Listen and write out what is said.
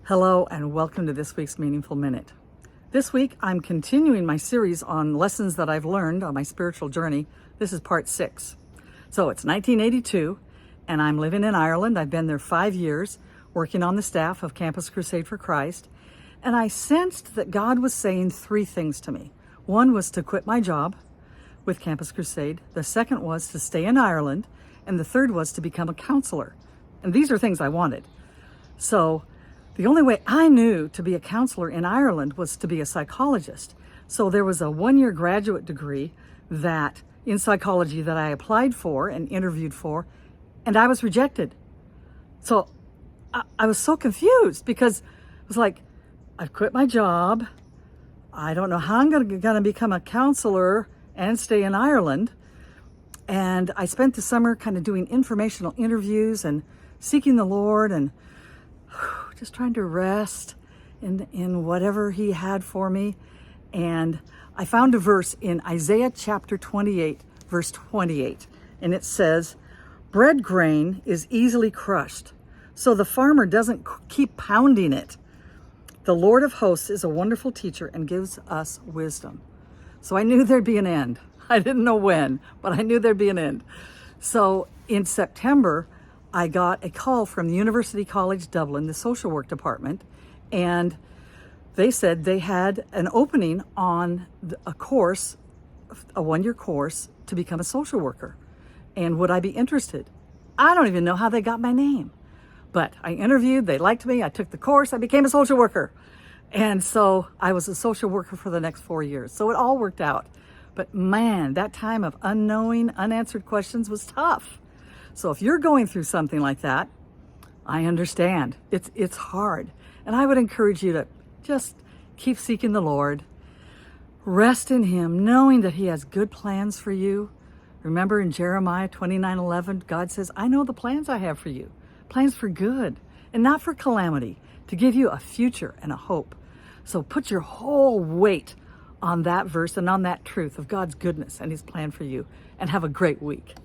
Hello and welcome to this week's Meaningful Minute. This week I'm continuing my series on lessons that I've learned on my spiritual journey. This is part 6. So it's 1982 and I'm living in Ireland. I've been there 5 years working on the staff of Campus Crusade for Christ. And I sensed that God was saying 3 things to me. One was to quit my job with Campus Crusade. The second was to stay in Ireland. And the third was to become a counselor. And these are things I wanted. So the only way I knew to be a counselor in Ireland was to be a psychologist. So there was a 1-year graduate degree in psychology that I applied for and interviewed for, and I was rejected. So I was so confused because it was like, I've quit my job. I don't know how I'm going to become a counselor and stay in Ireland. And I spent the summer kind of doing informational interviews and seeking the Lord and just trying to rest in whatever he had for me. And I found a verse in Isaiah chapter 28, verse 28. And it says, bread grain is easily crushed, so the farmer doesn't keep pounding it. The Lord of hosts is a wonderful teacher and gives us wisdom. So I knew there'd be an end. I didn't know when, but I knew there'd be an end. So in September, I got a call from the University College Dublin, the social work department, and they said they had an opening on a course, a 1-year course to become a social worker. And would I be interested? I don't even know how they got my name, but I interviewed, they liked me, I took the course, I became a social worker. And so I was a social worker for the next 4 years. So it all worked out. But man, that time of unknowing, unanswered questions was tough. So if you're going through something like that, I understand. It's hard. And I would encourage you to just keep seeking the Lord. Rest in him, knowing that he has good plans for you. Remember in Jeremiah 29:11, God says, I know the plans I have for you. Plans for good and not for calamity, to give you a future and a hope. So put your whole weight on that verse and on that truth of God's goodness and his plan for you, and have a great week.